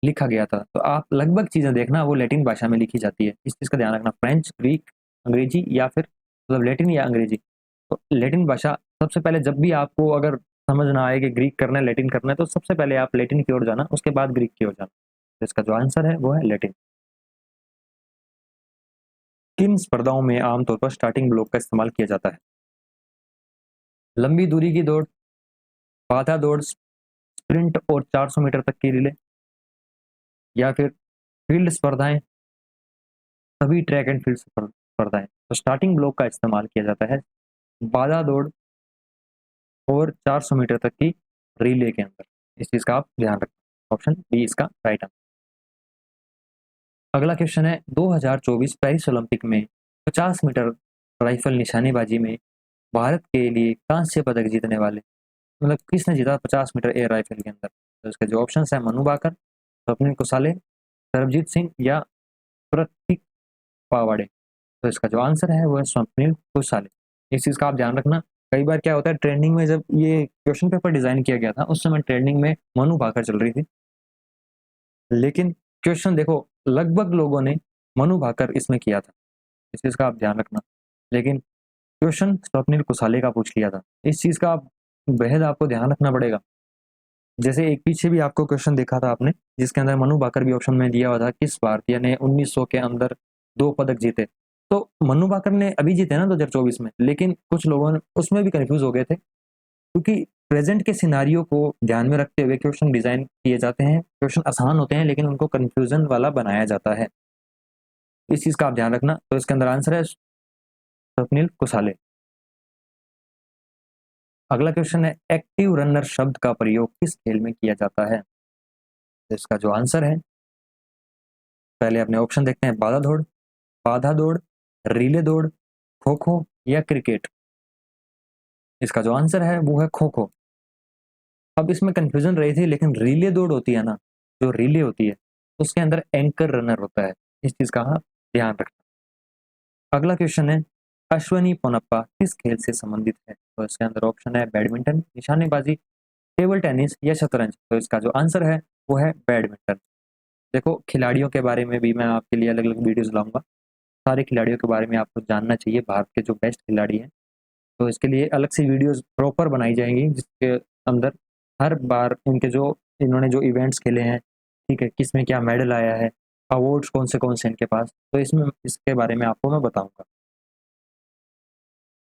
लिखा गया था? तो आप लगभग चीजें देखना, वो लैटिन भाषा में लिखी जाती है, इस चीज का ध्यान रखना। फ्रेंच, ग्रीक, अंग्रेजी या फिर मतलब लैटिन या अंग्रेजी। तो लैटिन भाषा सबसे पहले, जब भी आपको अगर समझ ना आए कि ग्रीक करना है लैटिन करना है, तो सबसे पहले आप लैटिन की ओर जाना, उसके बाद ग्रीक की ओर जाना। तो इसका जो आंसर है वो है लैटिन। किन स्पर्धाओं में आमतौर पर स्टार्टिंग ब्लॉक का इस्तेमाल किया जाता है? लंबी दूरी की दौड़, बाधा दौड़, स्प्रिंट और 400 मीटर तक की रिले या फिर फील्ड स्पर्धाएं, सभी ट्रैक एंड फील्ड स्पर्धाएं। तो स्टार्टिंग ब्लॉक का इस्तेमाल किया जाता है बाधा दौड़ और 400 मीटर तक की रिले के अंदर। इस चीज का आप ध्यान रखें, ऑप्शन बी इसका राइट आंसर। अगला क्वेश्चन है, 2024 पेरिस ओलंपिक में 50 मीटर राइफल निशानेबाजी में भारत के लिए कांस्य पदक जीतने वाले, मतलब किसने जीता 50 मीटर एयर राइफल के अंदर? तो इसके जो ऑप्शन है, मनु भाकर, स्वप्निल कुसाले, सरबजीत सिंह या प्रतीक पावाड़े। तो इसका जो आंसर है वो है स्वप्निल कुसाले। इस चीज़ का आप ध्यान रखना। कई बार क्या होता है, ट्रेंडिंग में जब ये क्वेश्चन पेपर डिजाइन किया गया था उस समय ट्रेंडिंग में मनु भाकर चल रही थी, लेकिन क्वेश्चन देखो लगभग लोगों ने मनु भाकर इसमें किया था, इस चीज़ का आप ध्यान रखना। लेकिन क्वेश्चन स्वप्निल कुसाले का पूछ लिया था, इस चीज़ का आप बेहद आपको ध्यान रखना पड़ेगा। जैसे एक पीछे भी आपको क्वेश्चन देखा था आपने जिसके अंदर मनु भाकर भी ऑप्शन में दिया हुआ था, किस भारतीय ने 1900 के अंदर 2 पदक जीते? तो मनु भाकर ने अभी जीते ना 2024 में, लेकिन कुछ लोगों ने उसमें भी कंफ्यूज हो गए थे क्योंकि प्रेजेंट के सिनारियो को ध्यान में रखते हुए क्वेश्चन डिजाइन किए जाते हैं। क्वेश्चन आसान होते हैं लेकिन उनको कंफ्यूजन वाला बनाया जाता है, इस चीज का आप ध्यान रखना। तो इसके अंदर आंसर है स्वप्निल कुसाले। अगला क्वेश्चन है, एक्टिव रनर शब्द का प्रयोग किस खेल में किया जाता है? तो इसका जो आंसर है, पहले अपने ऑप्शन देखते हैं, बाधा दौड़, रिले दौड़, खो खो या क्रिकेट। इसका जो आंसर है वो है खो खो। अब इसमें कंफ्यूजन रही थी, लेकिन रिले दौड़ होती है ना, जो रिले होती है उसके अंदर एंकर रनर होता है, इस चीज का ध्यान रखना। अगला क्वेश्चन है, अश्वनी पोनप्पा किस खेल से संबंधित है? तो इसके अंदर ऑप्शन है बैडमिंटन, निशानेबाजी, टेबल टेनिस या शतरंज। तो इसका जो आंसर है वो है बैडमिंटन। देखो, खिलाड़ियों के बारे में भी मैं आपके लिए अलग अलग वीडियोस लाऊंगा, सारे खिलाड़ियों के बारे में आपको जानना चाहिए, भारत के जो बेस्ट खिलाड़ी हैं। तो इसके लिए अलग से वीडियोस प्रॉपर बनाई जाएंगी, जिसके अंदर हर बार इनके जो इन्होंने जो इवेंट्स खेले हैं, ठीक है, किस में क्या मेडल आया है, अवार्ड्स कौन से इनके पास, तो इसमें इसके बारे में आपको मैं बताऊंगा।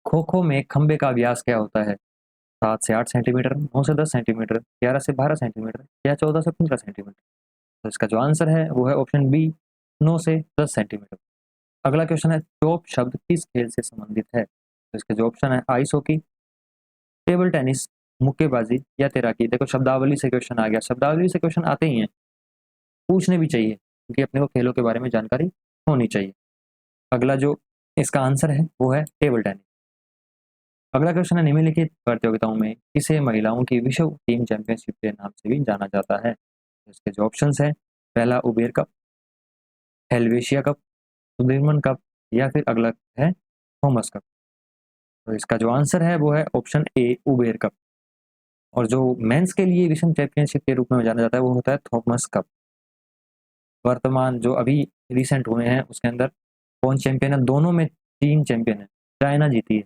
खो खो में खंबे का व्यास क्या होता है? 7 से 8 सेंटीमीटर, 9 से 10 सेंटीमीटर, 11 से 12 सेंटीमीटर या 14 से 15 सेंटीमीटर। तो इसका जो आंसर है वो है ऑप्शन बी, 9 से 10 सेंटीमीटर। अगला क्वेश्चन है, चोप शब्द किस खेल से संबंधित है? तो इसके जो ऑप्शन है, आइस हॉकी, टेबल टेनिस, मुक्केबाजी या तैराकी। देखो, शब्दावली से क्वेश्चन आ गया, शब्दावली से क्वेश्चन आते ही हैं, पूछने भी चाहिए, क्योंकि अपने को खेलों के बारे में जानकारी होनी चाहिए। अगला जो इसका आंसर है वो है टेबल टेनिस। अगला क्वेश्चन है, निम्नलिखित प्रतियोगिताओं में किसे महिलाओं की विश्व टीम चैंपियनशिप के नाम से भी जाना जाता है? तो इसके जो ऑप्शन है, पहला Uber cup, Helvetia cup, Sudirman cup या फिर अगला है थॉमस कप। तो इसका जो आंसर है वो है ऑप्शन ए, उबेर कप। और जो मेंस के लिए विश्व चैंपियनशिप के रूप में जाना जाता है वो होता है थॉमस कप। वर्तमान जो अभी रिसेंट हुए हैं उसके अंदर कौन चैंपियन है? दोनों में 3 चैंपियन है, चाइना जीती है,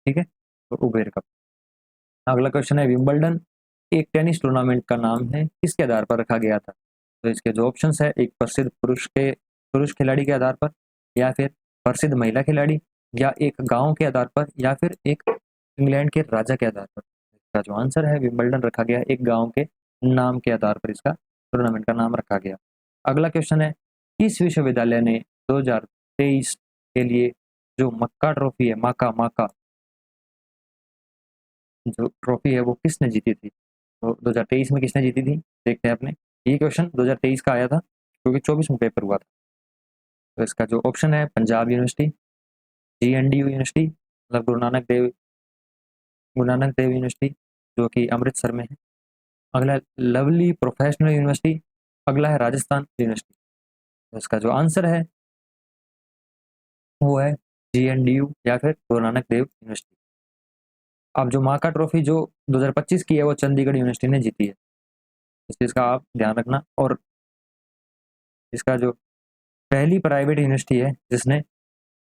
ठीक है, तो उबेर कप। अगला क्वेश्चन है, विंबलडन एक टेनिस टूर्नामेंट का नाम है, किसके आधार पर रखा गया था? तो इसके जो ऑप्शंस है, एक प्रसिद्ध पुरुष खिलाड़ी के आधार पर, या फिर प्रसिद्ध महिला खिलाड़ी, या एक गांव के आधार पर, या फिर एक इंग्लैंड के राजा के आधार पर। इसका जो आंसर है, विंबलडन रखा गया एक गांव के नाम के आधार पर, इसका टूर्नामेंट का नाम रखा गया। अगला क्वेश्चन है, किस विश्वविद्यालय ने 2023 के लिए जो मक्का ट्रॉफी है, माका माका जो ट्रॉफी है वो किसने जीती थी? तो 2023 में किसने जीती थी, देखते हैं अपने। ये क्वेश्चन 2023 का आया था, क्योंकि 24 में पेपर हुआ था। तो इसका जो ऑप्शन है, पंजाब यूनिवर्सिटी, GNDU यूनिवर्सिटी, मतलब गुरु नानक देव यूनिवर्सिटी जो कि अमृतसर में है। अगला लवली प्रोफेशनल यूनिवर्सिटी, अगला है राजस्थान यूनिवर्सिटी। तो इसका जो आंसर है वो है GNDU या फिर गुरु नानक देव यूनिवर्सिटी। अब जो माका ट्रॉफी जो 2025 की है वो चंडीगढ़ यूनिवर्सिटी ने जीती है, इस चीज़ का आप ध्यान रखना। और इसका जो पहली प्राइवेट यूनिवर्सिटी है जिसने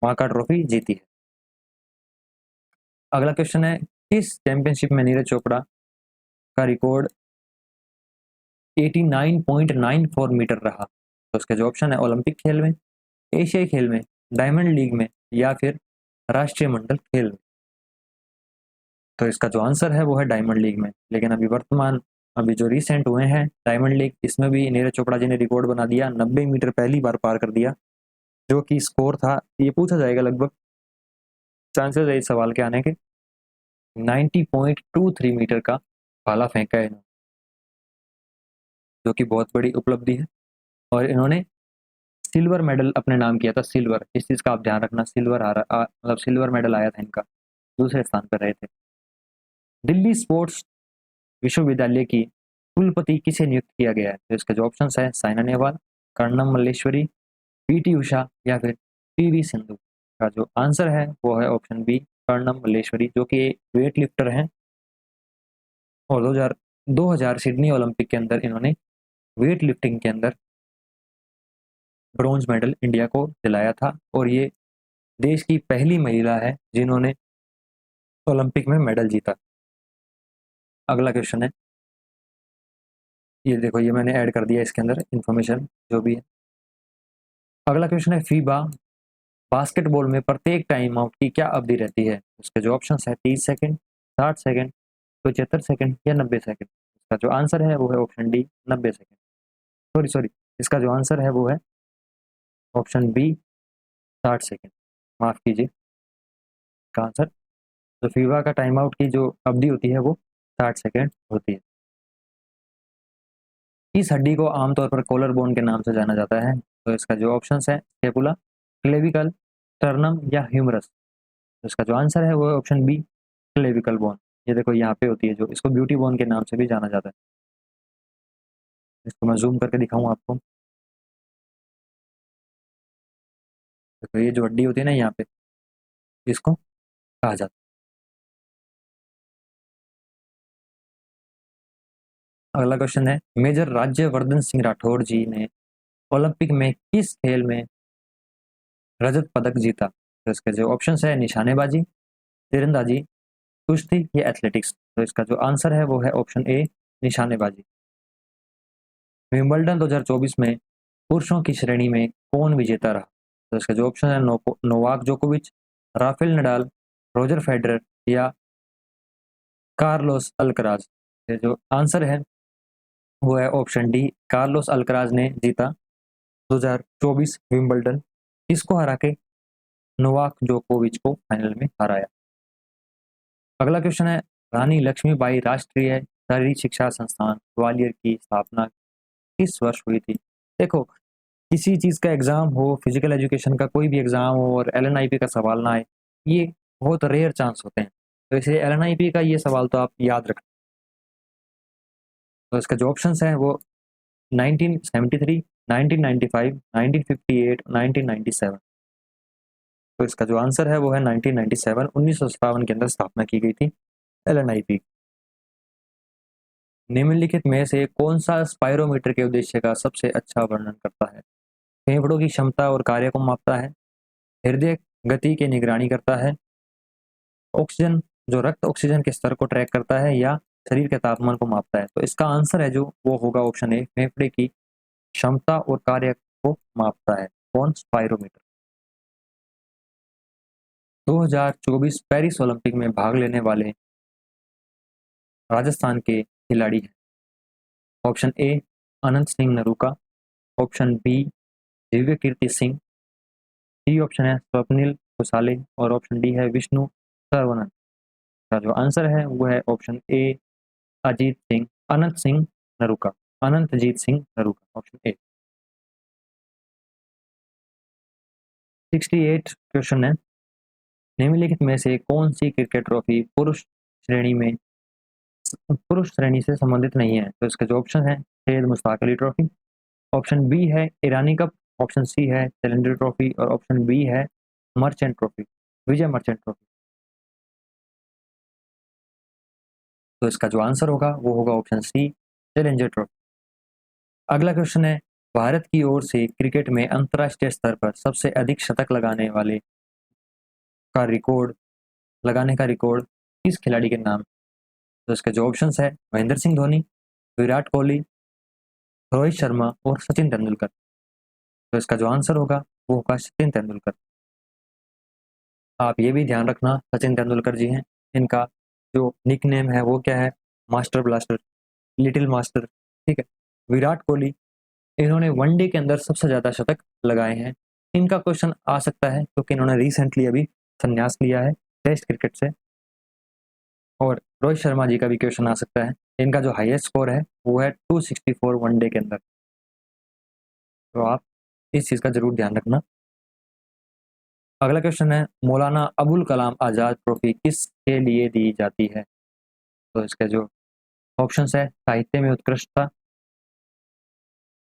माका ट्रॉफी जीती है। अगला क्वेश्चन है, किस चैंपियनशिप में नीरज चोपड़ा का रिकॉर्ड 89.94 मीटर रहा? तो उसके जो ऑप्शन है, ओलंपिक खेल में, एशियाई खेल में, डायमंड लीग में या फिर राष्ट्रीय मंडल खेल में। तो इसका जो आंसर है वो है डायमंड लीग में। लेकिन अभी जो रिसेंट हुए हैं डायमंड लीग, इसमें भी नीरज चोपड़ा जी ने रिकॉर्ड बना दिया, 90 मीटर पहली बार पार कर दिया, जो कि स्कोर था, ये पूछा जाएगा लगभग, चांसेस है इस सवाल के आने के। 90.23 मीटर का भाला फेंका है इन्होंने, जो कि बहुत बड़ी उपलब्धि है। और इन्होंने सिल्वर मेडल अपने नाम किया था, सिल्वर, इस चीज़ का आप ध्यान रखना, मतलब सिल्वर मेडल आया था इनका, दूसरे स्थान पर रहे थे। दिल्ली स्पोर्ट्स विश्वविद्यालय की कुलपति किसे नियुक्त किया गया है? तो इसके जो ऑप्शन है, साइना नेहवाल, कर्णम मल्लेश्वरी, PT उषा या फिर PV सिंधु। का जो आंसर है वो है ऑप्शन बी, कर्णम मल्लेश्वरी, जो कि वेट लिफ्टर हैं। और 2000 सिडनी ओलंपिक के अंदर इन्होंने वेट लिफ्टिंग के अंदर ब्रॉन्ज मेडल इंडिया को दिलाया था, और ये देश की पहली महिला है जिन्होंने ओलंपिक में मेडल जीता। अगला क्वेश्चन है, ये देखो, ये मैंने ऐड कर दिया इसके अंदर इंफॉर्मेशन जो भी है। अगला क्वेश्चन है, फीबा बास्केटबॉल में प्रत्येक टाइम आउट की क्या अवधि रहती है? उसके जो ऑप्शन है, 30 सेकंड, 60 सेकंड, 75 सेकंड या 90 सेकंड। इसका जो आंसर है वो है option D, 90 second. Sorry sorry, इसका जो आंसर है वो है ऑप्शन बी, 60 सेकंड, माफ कीजिए, इसका आंसर तो फीवा का टाइम आउट की जो अवधि होती है वो 60 सेकेंड होती है। इस हड्डी को आमतौर पर कॉलर बोन के नाम से जाना जाता है। तो इसका जो ऑप्शंस है स्कैपुला, क्लेविकल, स्टर्नम या ह्यूमरस। तो इसका जो आंसर है वो है ऑप्शन बी, क्लेविकल बोन। ये देखो यहाँ पे होती है, जो इसको ब्यूटी बोन के नाम से भी जाना जाता है। इसको मैं जूम करके दिखाऊं आपको। तो ये जो हड्डी होती है ना यहाँ पे, इसको कहा जाता है। अगला क्वेश्चन है, मेजर राज्यवर्धन सिंह राठौड़ जी ने ओलंपिक में किस खेल में रजत पदक जीता? तो इसके जो ऑप्शन है निशानेबाजी, तीरंदाजी, कुश्ती या एथलेटिक्स। तो इसका जो आंसर है वो है ऑप्शन ए, निशानेबाजी। विंबलडन 2024 में पुरुषों की श्रेणी में कौन विजेता रहा? तो इसका जो ऑप्शन है नोवाक जोकोविच, राफेल नडाल, रोजर फेडरर या कार्लोस अल्कराज। ये जो आंसर है वो है ऑप्शन डी, कार्लोस अल्कराज ने जीता 2024 विंबलडन। इसको हरा के नोवाक जोकोविच को फाइनल में हराया। अगला क्वेश्चन है, रानी लक्ष्मीबाई राष्ट्रीय शहरी शिक्षा संस्थान ग्वालियर की स्थापना किस वर्ष हुई थी? देखो, किसी चीज़ का एग्जाम हो, फिजिकल एजुकेशन का कोई भी एग्जाम हो और एलएनआईपी का सवाल ना आए, ये बहुत रेयर चांस होते हैं। तो इसलिए एलएनआईपी का ये सवाल तो आप याद रखें। तो इसका जो ऑप्शन है वो 1973, 1995, 1958, 1997। तो इसका जो आंसर है वो है 1997, 1957 के अंदर स्थापना की गई थी एलएनआईपी। निम्नलिखित में से कौन सा स्पाइरोमीटर के उद्देश्य का सबसे अच्छा वर्णन करता है? फेफड़ों की क्षमता और कार्य को मापता है, हृदय गति की निगरानी करता है, ऑक्सीजन जो रक्त ऑक्सीजन के स्तर को ट्रैक करता है, या शरीर के तापमान को मापता है। तो इसका आंसर है जो वो होगा ऑप्शन ए, फेफड़े की क्षमता और कार्य को मापता है। कौन? स्पाइरोमीटर। 2024 पेरिस ओलंपिक में भाग लेने वाले राजस्थान के खिलाड़ी हैं। Option A, Anant Singh Naruka, option B, Divya Kirti Singh, D option है स्वप्निल कुसाले और ऑप्शन डी है विष्णु सरवनन। का जो आंसर है वो है option A, Ajit Singh, Anant Singh Naruka, Anantjeet Singh Naruka, option A. 68 question है, निम्नलिखित में से कौन सी क्रिकेट ट्रॉफी पुरुष श्रेणी से संबंधित नहीं है? तो इसके जो ऑप्शन है Syed Mushtaq Ali trophy, option B है ईरानी कप, ऑप्शन सी है चैलेंजर ट्रॉफी और ऑप्शन बी है Merchant trophy, Vijay Merchant trophy. तो इसका जो आंसर होगा वो होगा ऑप्शन सी, चैलेंजर ट्रॉफी। अगला क्वेश्चन है, भारत की ओर से क्रिकेट में अंतर्राष्ट्रीय स्तर पर सबसे अधिक शतक लगाने का रिकॉर्ड किस खिलाड़ी के नाम? तो इसके जो ऑप्शंस है महेंद्र सिंह धोनी, विराट कोहली, रोहित शर्मा और सचिन तेंदुलकर। तो इसका जो आंसर होगा वो होगा सचिन तेंदुलकर। आप ये भी ध्यान रखना, सचिन तेंदुलकर जी हैं, इनका जो निक नेम है वो क्या है? Master blaster, little master. ठीक है। विराट कोहली, इन्होंने वनडे के अंदर सबसे ज़्यादा शतक लगाए हैं। इनका क्वेश्चन आ सकता है क्योंकि इन्होंने रिसेंटली अभी संन्यास लिया है टेस्ट क्रिकेट से। और रोहित शर्मा जी का भी क्वेश्चन आ सकता है। इनका जो हाईएस्ट स्कोर है वो है 264 वनडे के अंदर। तो आप इस चीज़ का जरूर ध्यान रखना। अगला क्वेश्चन है, मौलाना अबुल कलाम आज़ाद ट्रॉफी किसके लिए दी जाती है? तो इसके जो ऑप्शंस है साहित्य में उत्कृष्टता,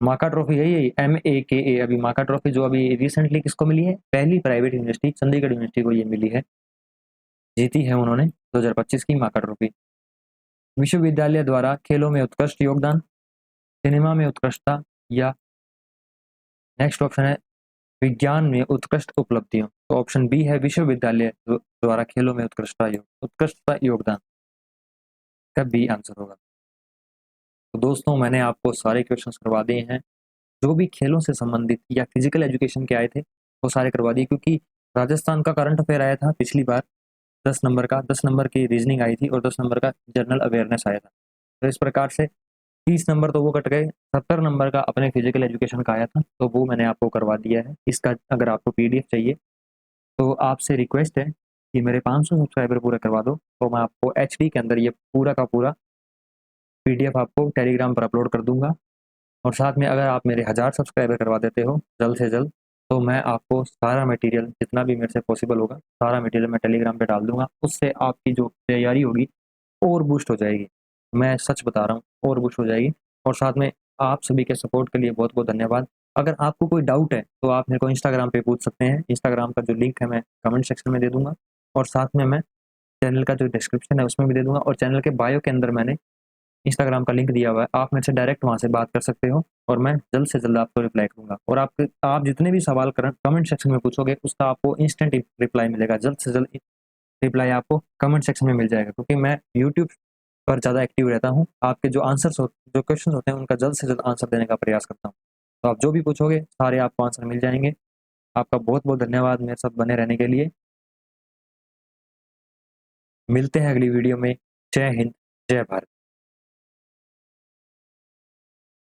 माका ट्रॉफी, यही MAKA, अभी माका ट्रॉफी जो अभी रिसेंटली किसको मिली है? पहली प्राइवेट यूनिवर्सिटी चंडीगढ़ यूनिवर्सिटी को ये मिली है, जीती है उन्होंने 2025 की माका ट्रॉफी। विश्वविद्यालय द्वारा खेलों में उत्कृष्ट योगदान, सिनेमा में उत्कृष्टता, या नेक्स्ट ऑप्शन है विज्ञान में उत्कृष्ट उपलब्धियों। तो ऑप्शन बी है विश्वविद्यालय द्वारा खेलों में उत्कृष्टता योगदान का बी आंसर होगा। तो दोस्तों, मैंने आपको सारे क्वेश्चंस करवा दिए हैं, जो भी खेलों से संबंधित या फिजिकल एजुकेशन के आए थे वो सारे करवा दिए, क्योंकि राजस्थान का करंट अफेयर आया था पिछली बार 10 नंबर का, 10 नंबर की रीजनिंग आई थी और 10 नंबर का जनरल अवेयरनेस आया था। तो इस प्रकार से 30 नंबर तो वो कट गए, 70 नंबर का अपने फिजिकल एजुकेशन का आया था, तो वो मैंने आपको करवा दिया है। इसका अगर आपको PDF चाहिए तो आपसे रिक्वेस्ट है कि मेरे 500 सब्सक्राइबर पूरे करवा दो, तो मैं आपको एचडी के अंदर ये पूरा का पूरा पीडीएफ आपको टेलीग्राम पर अपलोड कर दूंगा। और साथ में अगर आप मेरे 1000 सब्सक्राइबर करवा देते हो जल्द से जल्द, तो मैं आपको सारा मटेरियल जितना भी मेरे से पॉसिबल होगा सारा मटेरियल मैं टेलीग्राम पे डाल दूंगा। उससे आपकी जो तैयारी होगी और बूस्ट हो जाएगी, मैं सच बता रहा हूँ, और बूस्ट हो जाएगी। और साथ में आप सभी के सपोर्ट के लिए बहुत बहुत धन्यवाद। अगर आपको कोई डाउट है तो आप मेरे को इंस्टाग्राम पे पूछ सकते हैं। इंस्टाग्राम का जो लिंक है मैं कमेंट सेक्शन में दे दूंगा, और साथ में मैं चैनल का जो डिस्क्रिप्शन है उसमें भी दे दूंगा, और चैनल के बायो के अंदर मैंने इंस्टाग्राम का लिंक दिया हुआ है। आप मेरे से डायरेक्ट वहाँ से बात कर सकते हो, और मैं जल्द से जल्द आपको रिप्लाई करूँगा। और आप जितने भी सवाल कमेंट सेक्शन में पूछोगे उसका आपको इंस्टेंट रिप्लाई मिलेगा, जल्द से जल्द रिप्लाई आपको कमेंट सेक्शन में मिल जाएगा, क्योंकि मैं यूट्यूब पर ज़्यादा एक्टिव रहता हूँ। आपके जो क्वेश्चन होते हैं उनका जल्द से जल्द आंसर देने का प्रयास करता हूँ। तो आप जो भी पूछोगे सारे आपको आंसर मिल जाएंगे। आपका बहुत बहुत धन्यवाद मेरे साथ बने रहने के लिए। मिलते हैं अगली वीडियो में। जय हिंद, जय भारत।